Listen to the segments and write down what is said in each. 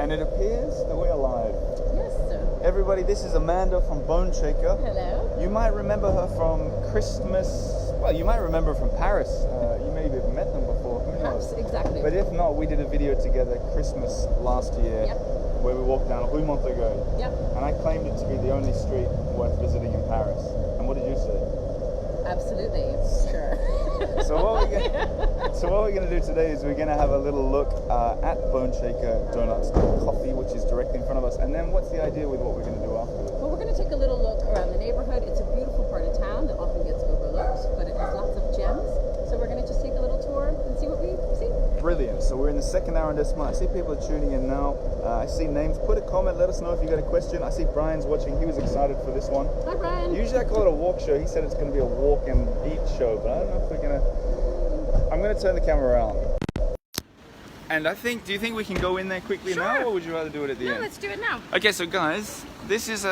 And it appears that we're live. Yes, sir. Everybody, this is Amanda from Boneshaker. Hello. You might remember her from Christmas. Well, you might remember her from Paris. You maybe have met them before. Who knows? Exactly. But if not, we did a video together Christmas last year. Yep. Where we walked down Rue Montagueil. Yep. And I claimed it to be the only street worth visiting in Paris. And what did you say? Absolutely. Sure. So what we're going to do today is we're going to have a little look at Boneshaker Donuts coffee, which is directly in front of us. And then what's the idea with what we're going to do afterwards? Well, we're going to take a little look around the neighborhood. It's a beautiful part of town that often gets overlooked, but it has lots of gems. So we're going to just take a little tour and see what we see. Brilliant. So we're in the second arrondissement. I see people are tuning in now. I see names. Put a comment. Let us know if you got a question. I see Brian's watching. He was excited for this one. Hi, Brian. Usually I call it a walk show. He said it's going to be a walk and eat show, but I don't know if we're going to... I'm going to turn the camera around. And do you think we can go in there quickly now, or would you rather do it at the end? No, let's do it now. Okay, so guys, this is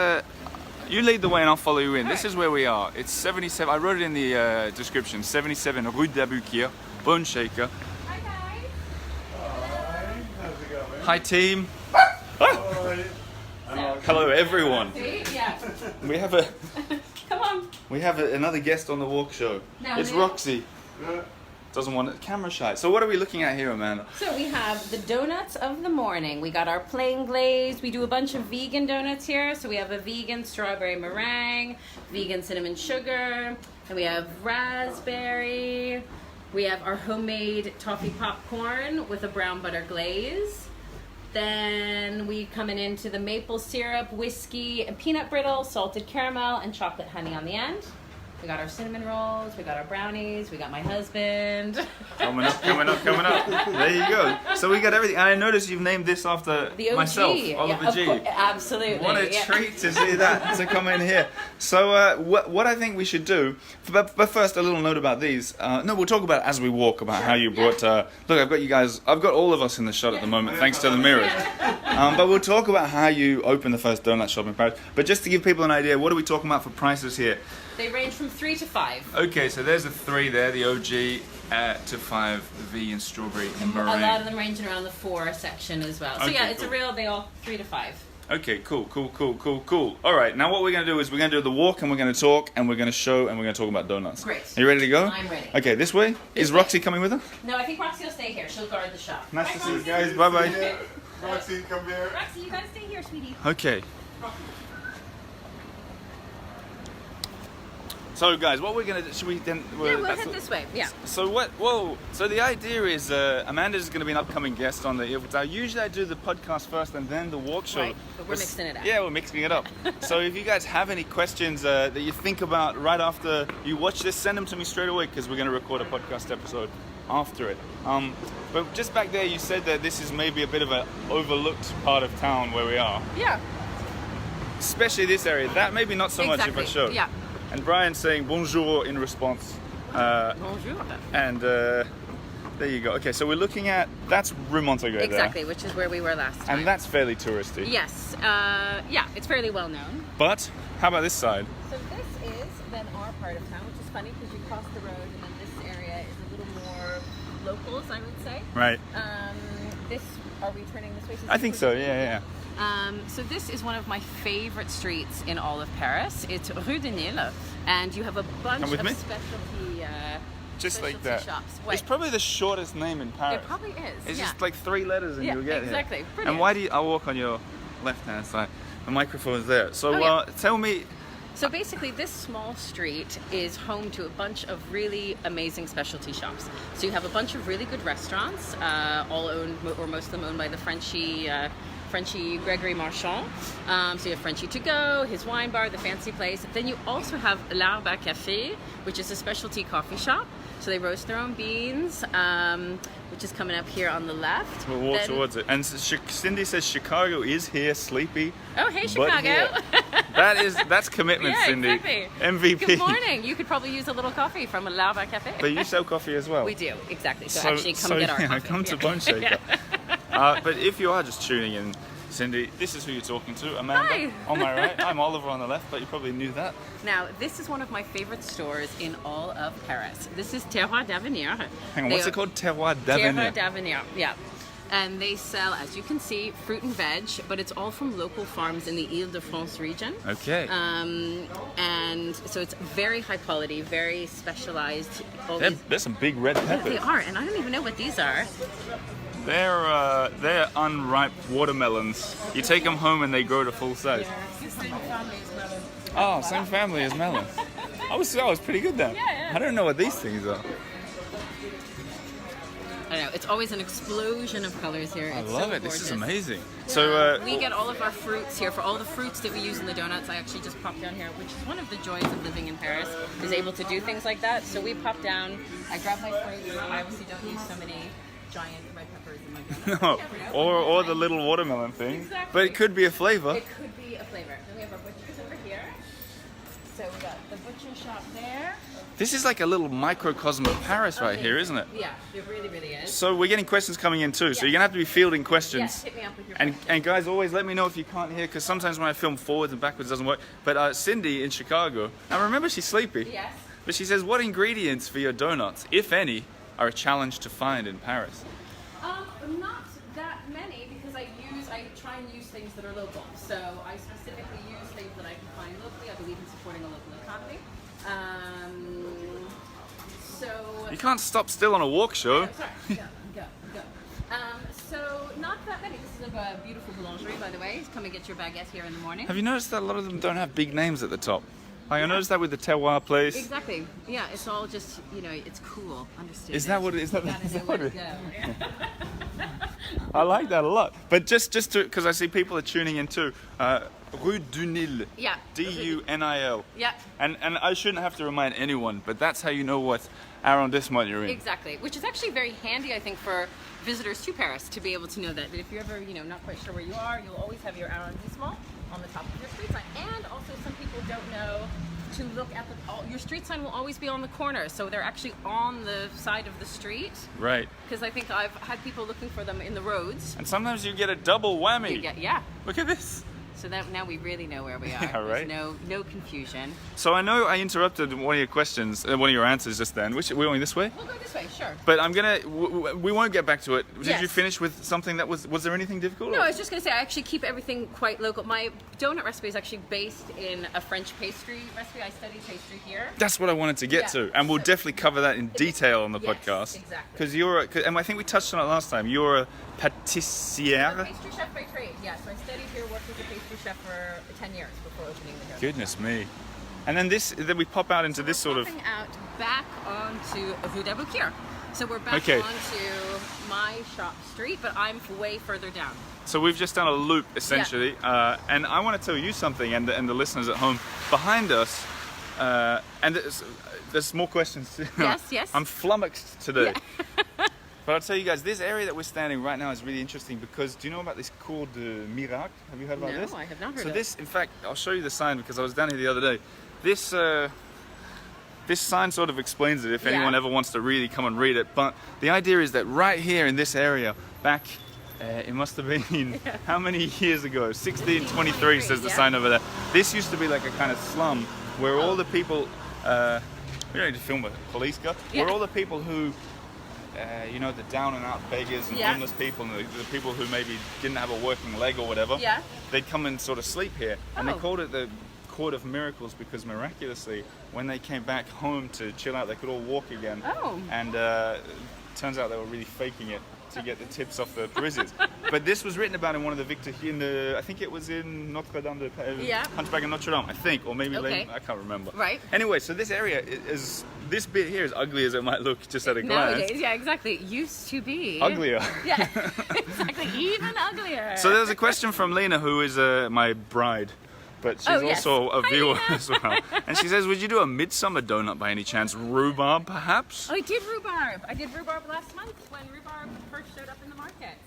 you lead the way and I'll follow you in. This is where we are. It's 77, I wrote it in the description, 77 Rue d'Aboukir, Boneshaker. Hi, guys. Hi, how's it going? Hi team. Hi. Hello everyone. See? Yeah. We have Come on. another guest on the walk show. Now, It's Neil. Roxy. Doesn't want it, camera shy. So what are we looking at here, Amanda? So we have the donuts of the morning. We got our plain glazed. We do a bunch of vegan donuts here. So we have a vegan strawberry meringue, vegan cinnamon sugar, and we have raspberry. We have our homemade toffee popcorn with a brown butter glaze. Then we coming into the maple syrup, whiskey, and peanut brittle, salted caramel, and chocolate honey on the end. We got our cinnamon rolls, we got our brownies, we got my husband. Coming up. There you go. So we got everything. And I noticed you've named this after The OG. myself, Yeah, Oliver of G. course, absolutely. What a yeah. treat to see that, to come in here. So what I think we should do, but first a little note about these. No, we'll talk about it as we walk, about how you brought, look, I've got all of us in the shot at the moment, thanks to the mirrors. But we'll talk about how you opened the first donut shop in Paris. But just to give people an idea, what are we talking about for prices here? They range from 3 to 5. Okay, so there's a 3 there, the OG, to 5, the vegan strawberry and meringue. A lot of them ranging around the 4 section as well. So Okay, yeah, it's cool. a real, they all 3 to 5. Okay, cool. All right, now what we're going to do is we're going to do the walk and we're going to talk and we're going to show and we're going to talk about donuts. Great. Are you ready to go? I'm ready. Okay, this way? Is way. Roxy coming with us? No, I think Roxy will stay here. She'll guard the shop. Nice Bye, to see you Roxy. guys. Bye-bye. Yeah, Roxy, come here. Roxy, you gotta stay here, sweetie. Okay. So guys, what we're going to do, should we then... Yeah, we'll head this way. Yeah. So so the idea is Amanda's going to be an upcoming guest on the Earth. Usually I do the podcast first and then the walk show. Right, but we're mixing it up. Yeah, we're mixing it up. So if you guys have any questions that you think about right after you watch this, send them to me straight away because we're going to record a podcast episode after it. But just back there, you said that this is maybe a bit of an overlooked part of town where we are. Yeah. Especially this area. That maybe not so much if I show. Yeah. And Brian's saying bonjour in response. Bonjour. And there you go. Okay, so we're looking at, that's Rue Montagueil Exactly, there. which is where we were last time. And that's fairly touristy. Yes. Yeah, it's fairly well known. But how about this side? So this is then our part of town, which is funny because you cross the road and then this area is a little more locals, I would say. Right. Are we turning this way? I think so, yeah. So this is one of my favorite streets in all of Paris. It's Rue de Nil, and you have a bunch Come with of me. specialty Just like specialty that. shops. It's probably the shortest name in Paris. It probably is. It's yeah. just like 3 letters and Yeah, you'll get exactly. here. Brilliant. And why do you, I'll walk on your left-hand side. The microphone's there. So Oh, yeah. Tell me, So basically this small street is home to a bunch of really amazing specialty shops. So you have a bunch of really good restaurants, all owned, or most of them owned by the Frenchie Gregory Marchand. So you have Frenchie to go, his wine bar, the fancy place. Then you also have L'Arbre à Café, which is a specialty coffee shop. So they roast their own beans, which is coming up here on the left. we'll walk towards it. And Cindy says Chicago is here, sleepy. Oh, hey, but Chicago. here. That's commitment, Yeah, Cindy. exactly. MVP. Good morning. You could probably use a little coffee from L'Arbre à Café. But you sell coffee as well. We do, exactly. So actually come get our yeah, coffee. come to Boneshaker. But if you are just tuning in, Cindy, this is who you're talking to, Amanda. Hi. On my right. I'm Oliver on the left, but you probably knew that. Now, this is one of my favorite stores in all of Paris. This is Terroir d'Avenir. Hang on, what's it called? Terroir d'Avenir. Terroir d'Avenir, yeah. And they sell, as you can see, fruit and veg, but it's all from local farms in the Ile-de-France region. Okay. And so it's very high quality, very specialized. There's some big red They peppers. are, and I don't even know what these are. They're unripe watermelons. You take them home and they grow to full size. Oh, same family as melon. I was pretty good then. Yeah. I don't know what these things are. I know, it's always an explosion of colors here. I It's love so it. This is gorgeous. amazing. So We get all of our fruits here. For all the fruits that we use in the donuts, I actually just popped down here, which is one of the joys of living in Paris, is able to do things like that. So we pop down, I grab my fruits. I obviously don't use so many giant red peppers in my donut. no, You never know. or the little watermelon thing. Exactly. But it could be a flavor. It could be a flavor. Then we have our butchers over here. So we got the butcher shop there. This is like a little microcosm of Paris right here, isn't it? Yeah, it really, really is. So we're getting questions coming in too. So you're gonna have to be fielding questions. Yes, hit me up with your And guys, always let me know if you can't hear, because sometimes when I film forwards and backwards it doesn't work. But Cindy in Chicago, I remember she's sleepy, Yes. but she says, what ingredients for your donuts, if any, are a challenge to find in Paris? Not that many, because I try and use things that are local. So I specifically use things that I can find locally. I believe in supporting a local economy. So You can't stop still on a walk show. Oh, sorry. Go. So not that many. This is a beautiful boulangerie, by the way. Come and get your baguette here in the morning. Have you noticed that a lot of them don't have big names at the top? Like I noticed that with the terroir place. Exactly. Yeah, it's all just, it's cool. Understood. Is that what it is? You gotta know where to go. I like that a lot. But just to, because I see people are tuning in too. Rue du Nil. Yeah. D-U-N-I-L. Yeah. And I shouldn't have to remind anyone, but that's how you know what arrondissement you're in. Exactly, which is actually very handy, I think, for visitors to Paris to be able to know that. That if you're ever, not quite sure where you are, you'll always have your arrondissement on the top of your street sign. And also, some people don't know to look at your street sign will always be on the corner, so they're actually on the side of the street. Right. Because I think I've had people looking for them in the roads. And sometimes you get a double whammy. Yeah. Look at this. So that now we really know where we are. Yeah, right. There's no confusion. So I know I interrupted one of your questions, one of your answers just then. We're going this way? We'll go this way, sure. But I'm gonna. We won't get back to it. Did Yes. you finish with something that was? Was there anything difficult? No, or- I was just going to say, I actually keep everything quite local. My donut recipe is actually based in a French pastry recipe. I studied pastry here. That's what I wanted to get Yeah. to, and we'll So- definitely cover that in detail on the Yes, podcast. exactly. Because and I think we touched on it last time. You're a I'm a pâtissière. pastry chef by trade, yeah. So I studied here, worked as a pastry chef for 10 years before opening the donut. Goodness me. And then then we pop out into this sort of. Popping out back onto Rue d'Aboukir. So we're back Okay. onto my shop street, but I'm way further down. So we've just done a loop essentially, and I want to tell you something, and the listeners at home behind us. And there's more questions. Yes. I'm flummoxed today. But I'll tell you guys, this area that we're standing right now is really interesting because do you know about this Cours de Miracle? Have you heard about No, this? I have not heard So of this, in fact, I'll show you the sign because I was down here the other day. This sign sort of explains it if Yeah. anyone ever wants to really come and read it. But the idea is that right here in this area, back, it must have been, how many years ago? 1623 says the yeah. sign over there. This used to be like a kind of slum where all the people, we don't need to film a police car, where Yeah. all the people who, the down and out beggars and Yeah. homeless people and the people who maybe didn't have a working leg or whatever, Yeah. they'd come and sort of sleep here. And they Oh. called it the Court of Miracles because miraculously, when they came back home to chill out, they could all walk again. Oh. And turns out they were really faking it to get the tips off the Parisians. But this was written about in one of the I think it was in Notre Dame de Yeah. Hunchback of Notre Dame, I think, or maybe Okay. I can't remember. Right. Anyway, so this area is this bit here, as ugly as it might look just at a glance, Nowadays, yeah, exactly. It used to be. uglier. Yeah, exactly. Even uglier. So there's a question from Lena, who is my bride, but she's Oh, yes. also a Hi, viewer Lena. as well. And she says, would you do a midsummer donut by any chance? Rhubarb, perhaps? I did rhubarb. I did rhubarb last month when rhubarb first showed up in the market.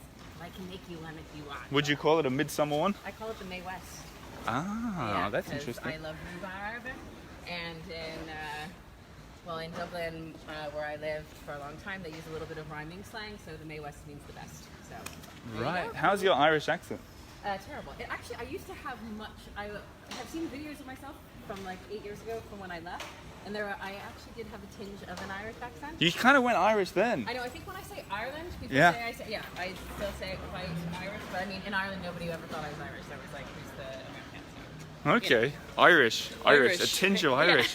I can make you one if you want. Would you call it a midsummer one? I call it the May West. Ah, Yeah, that's 'cause interesting. I love rhubarb, and in Dublin, where I lived for a long time, they use a little bit of rhyming slang, so the May West means the best. So there you Right. go. How's your Irish accent? Terrible. I used to have much. I have seen videos of myself from like 8 years ago from when I left, And I actually did have a tinge of an Irish accent. You kind of went Irish then. I know. I think when I say Ireland, people Yeah. say I still say if I Irish, but I mean in Ireland nobody ever thought I was Irish. They was like, who's the American? Okay, Irish, a tinge of Irish.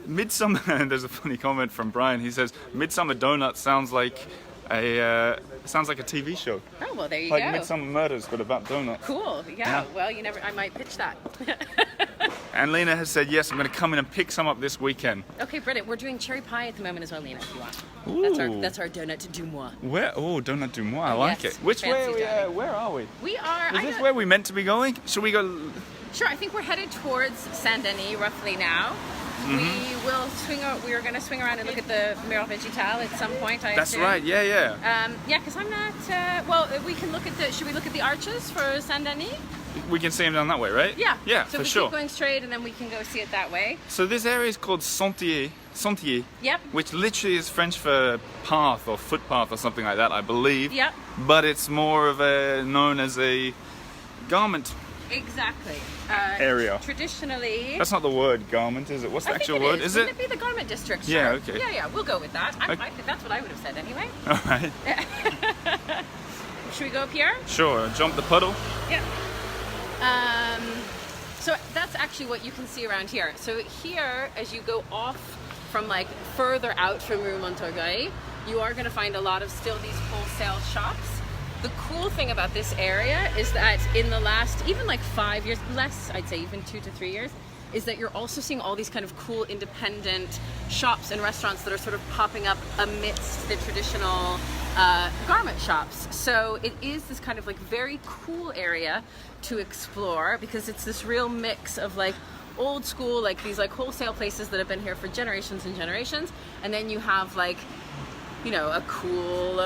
Midsummer, and there's a funny comment from Brian. He says, "Midsummer Donuts sounds like a TV show, Oh well, there you like go. Midsummer Murders, but about donuts." Cool. Yeah. Well, you never. I might pitch that. And Lena has said, "Yes, I'm going to come in and pick some up this weekend." Okay, brilliant. We're doing cherry pie at the moment as well, Lena. If you want. Ooh. That's our donut du mois. Where? Oh, Donut du Mois. I like Yes, it. Which way? fancy donut. Where are we? We are. Is this where we meant to be going? Should we go? Sure. I think we're headed towards Saint Denis roughly now. We will swing. We are going to swing around and look at the Mur Végétal at some point. I That's assume. right. Yeah, yeah. Yeah, because I'm not. Well, we can look at the. Should we look at the arches for Saint Denis? We can see him down that way, right? Yeah. Yeah, so for we sure. keep going straight, and then we can go see it that way. So this area is called Sentier, Yep. which literally is French for path or footpath or something like that, I believe. Yep. But it's more of a known as a garment Exactly. area. Traditionally. That's not the word garment, is it? What's the I think actual it word? is. Is it? Wouldn't it be the garment district? Yeah, Sure. okay. Yeah, we'll go with that. I Okay. think that's what I would have said anyway. All right. Should we go up here? Sure. Jump the puddle. Yeah. So that's actually what you can see around here. So here, as you go off from like further out from Rue Montorgueil, you are going to find a lot of still these wholesale shops. The cool thing about this area is that in the last even like 5 years, less, I'd say even 2 to 3 years, is that you're also seeing all these kind of cool independent shops and restaurants that are sort of popping up amidst the traditional garment shops. So it is this kind of like very cool area to explore because it's this real mix of like old school, like these like wholesale places that have been here for generations and generations, and then you have like, you know, a cool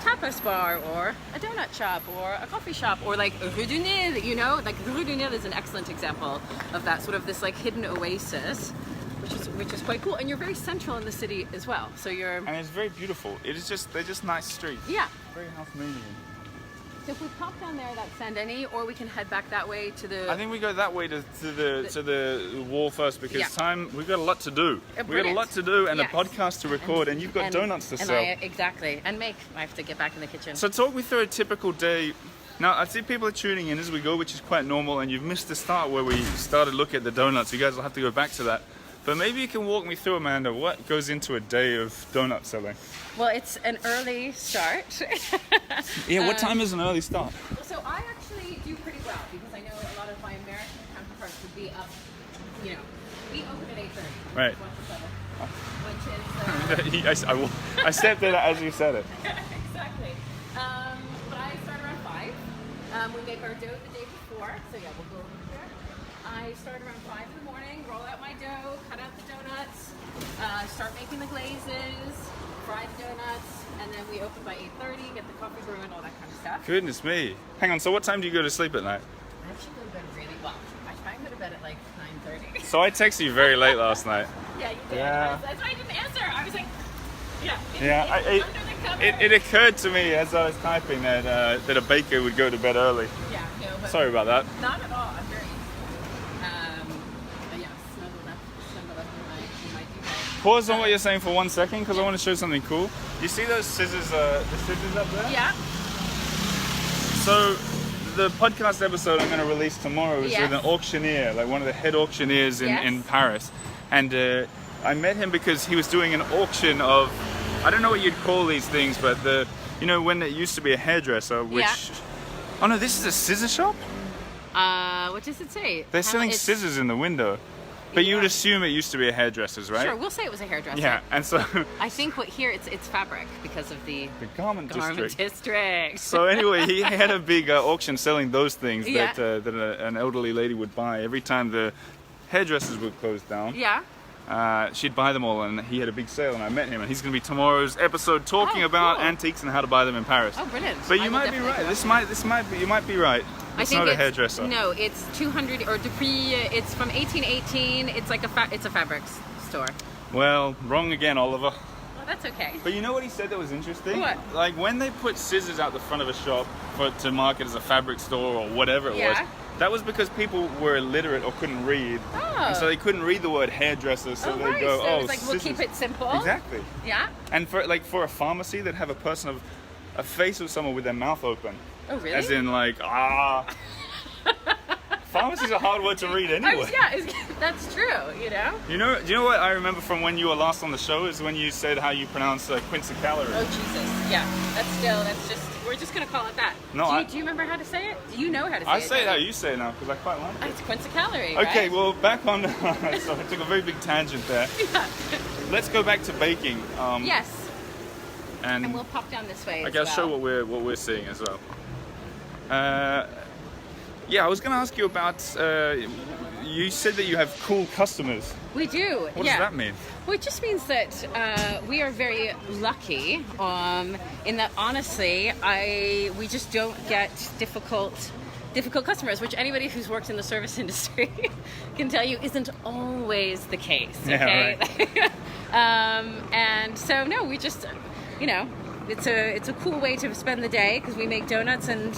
tapas bar or a donut shop or a coffee shop or like Rue du Nil, you know, like Rue du Nil is an excellent example of that sort of this like hidden oasis, which is quite cool, and you're very central in the city as well. So you're And it's very beautiful. It is just, they're just nice streets. yeah. Very Half-Median. So if we pop down there, that's Saint Denis, or we can head back that way to the. I think we go that way to the wall first because Yeah. we've got a lot to do. We've got a Brilliant. lot to do and Yes. a podcast to record, and you've got donuts to sell. Exactly, and make. I have to get back in the kitchen. So talk me through a typical day. Now I see people are tuning in as we go, which is quite normal, and you've missed the start where we started looking at the donuts. You guys will have to go back to that. But maybe you can walk me through, Amanda, what goes into a day of donut selling? Well, it's an early start. Yeah, what time is an early start? So I actually do pretty well because I know a lot of my American counterparts would be up. You know, we open at 8:30. Right. Which is. I stepped in as you said it. Exactly. But I start around 5. We make our dough the day before, so yeah, we'll go over there. I start around 5 in the morning, roll out my dough, cut out the donuts, start making the glazes, fry the donuts, and then we open by 8:30, get the coffee brewing, all that kind of stuff. Goodness me. Hang on, so what time do you go to sleep at night? I actually go to bed really well. I try and go to bed at like 9:30. So I texted you very late last night. Yeah, you did. Yeah. That's why I didn't answer. I was like, yeah. Yeah, Under the cover. it occurred to me as I was typing that a baker would go to bed early. Yeah, no, but Sorry about that. not at all. I'm very used. But yeah, snuggled up in my duvet. Pause on what you're saying for 1 second because I want to show something cool. You see those scissors, the scissors up there? Yeah. So the podcast episode I'm going to release tomorrow is Yes. with an auctioneer, like one of the head auctioneers in Yes. Paris. And I met him because he was doing an auction of, I don't know what you'd call these things, but when it used to be a hairdresser, which... Yeah. Oh no, this is a scissor shop? What does it say? They're selling It's- scissors in the window. But you would Yeah. assume it used to be a hairdresser's, right? Sure, we'll say it was a hairdresser. Yeah, and so I think what here it's fabric because of the the garment district. district. So anyway, he had a big auction selling those things Yeah. that an elderly lady would buy every time the hairdressers would close down. Yeah. She'd buy them all, and he had a big sale, and I met him, and he's going to be tomorrow's episode talking Oh, about cool. antiques and how to buy them in Paris. Oh, brilliant. But I you will might be definitely right. go. This might be. You might be right. It's not a hairdresser. No, it's 200 or depuis. It's from 1818. It's like it's a fabric store. Well, wrong again, Oliver. that's okay. But you know what he said that was interesting? What? Like when they put scissors out the front of a shop to market as a fabric store or whatever it was, that was because people were illiterate or couldn't read. Oh. And so they couldn't read the word hairdresser, so they right. go, So oh, it's like, we'll keep scissors. it simple. Exactly. Yeah. And for a pharmacy, they'd have a face of someone with their mouth open. Oh, really? As in like, Pharmacy's a hard word to read anyway. That's true, you know? Do you know what I remember from when you were last on the show is when you said how you pronounce quince calorie. Oh, Jesus. Yeah. We're just going to call it that. No, do you remember how to say it? Do you know how to say it? I say it how you say it now because I quite like it. It's quince-a-calorie, Okay, right? well, back on. So I took a very big tangent there. Yeah. Let's go back to baking. Yes. And we'll pop down this way. okay, I'll show what we're seeing as well. Yeah, I was going to ask you about. You said that you have cool customers. We do. What does that mean? Well, it just means that we are very lucky in that, honestly, we just don't get difficult customers, which anybody who's worked in the service industry can tell you isn't always the case. Okay. Yeah, right. And so no, we just, it's a cool way to spend the day because we make donuts and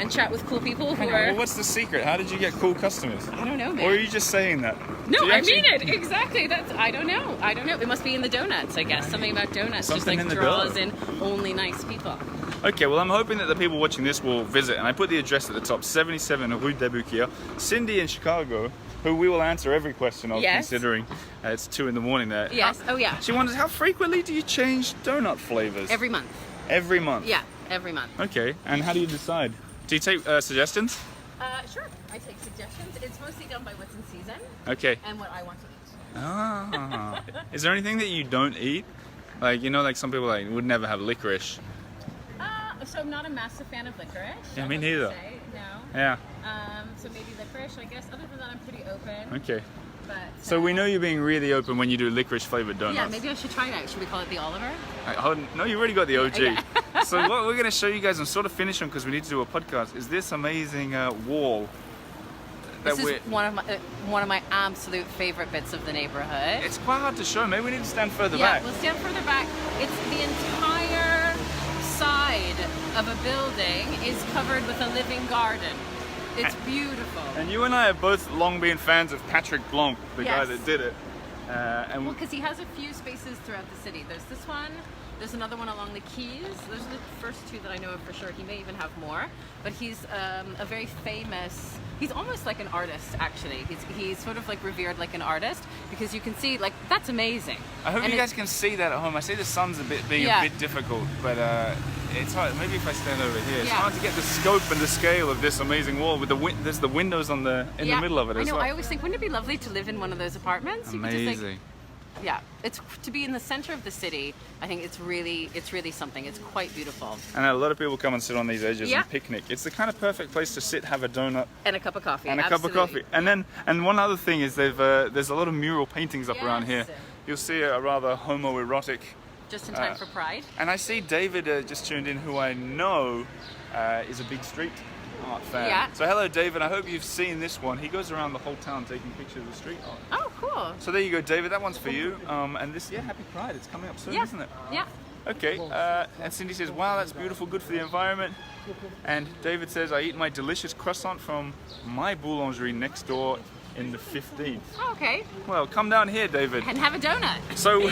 chat with cool people who are. Well, what's the secret? How did you get cool customers? I don't know, man. Or are you just saying that? No, I mean it exactly. I don't know. It must be in the donuts, I guess. Something about donuts Something just in the draws dough. in only nice people. Okay, well, I'm hoping that the people watching this will visit, and I put the address at the top, 77 Rue d'Abuquerque. Cindy in Chicago, who we will answer every question of, Yes. considering it's 2 a.m. there. Yes. Oh yeah. She wonders, how frequently do you change donut flavors? Every month. Every month? Yeah, every month. Okay, and how do you decide? Do you take suggestions? Sure. I take suggestions. It's mostly done by what's in season Okay. and what I want to eat. Ah. Is there anything that you don't eat? Like, like some people would never have licorice. So I'm not a massive fan of licorice. Yeah, I me have neither. to say, no. Yeah. So maybe licorice, I guess. Other than that, I'm pretty open. Okay. But, So we know you're being really open when you do licorice flavored donuts. Yeah, maybe I should try it out. Should we call it the Oliver? No, you already got the OG. Yeah. So what we're going to show you guys and sort of finish on because we need to do a podcast is this amazing wall. This is one of my absolute favorite bits of the neighborhood. It's quite hard to show. Maybe we need to stand further Yeah, back. we'll stand further back. It's the entire side of a building is covered with a living garden. It's beautiful. And you and I have both long been fans of Patrick Blanc, the guy Yes. that did it. And Well, because he has a few spaces throughout the city. There's this one. There's another one along the quays. Those are the first two that I know of for sure. He may even have more. But he's a very famous. He's almost like an artist, actually. He's sort of like revered like an artist because you can see that's amazing. I hope And you guys can see that at home. I see the sun's being Yeah. a bit difficult, but it's hard. Maybe if I stand over here, it's Yeah. hard to get the scope and the scale of this amazing wall with there's the windows in the middle of it I as know. well. I always think, wouldn't it be lovely to live in one of those apartments? You could just, Amazing. yeah, it's to be in the center of the city. I think it's really something. It's quite beautiful. And a lot of people come and sit on these edges Yeah. and picnic. It's the kind of perfect place to sit, have a donut, And a cup of coffee. and a cup of coffee. And one other thing is there's a lot of mural paintings up around here. Yes. You'll see a rather homoerotic. Just in time for Pride. And I see David just tuned in, who I know is a big street art fan. Yeah. So hello, David. I hope you've seen this one. He goes around the whole town taking pictures of street art. Oh, cool. So there you go, David. That one's for you. And this, Happy Pride. It's coming up soon, Yeah. isn't it? Yeah. Okay. And Cindy says, wow, that's beautiful. Good for the environment. And David says, I eat my delicious croissant from my boulangerie next door in the 15th. Oh, okay. Well, come down here, David. And have a donut. So,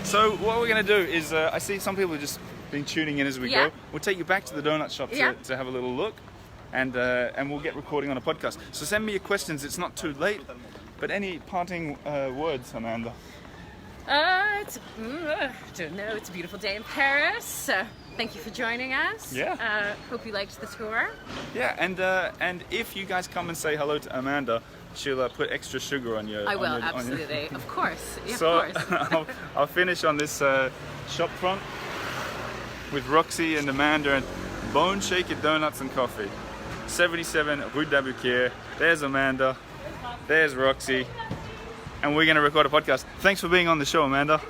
so what we're going to do is, I see some people have just been tuning in as we Yeah. go. We'll take you back to the donut shop Yeah. to have a little look, and we'll get recording on a podcast. So send me your questions. It's not too late. But any parting words, Amanda? I don't know. It's a beautiful day in Paris. Thank you for joining us. Yeah. Hope you liked the tour. Yeah, and if you guys come and say hello to Amanda, she'll put extra sugar on your. I will, on your, absolutely. Of course. Yeah, So of course. I'll finish on this shop front with Roxy and Amanda and Boneshaker Donuts and Coffee. 77 Rue d'Abuquerque. There's Amanda. There's Roxy. And we're going to record a podcast. Thanks for being on the show, Amanda.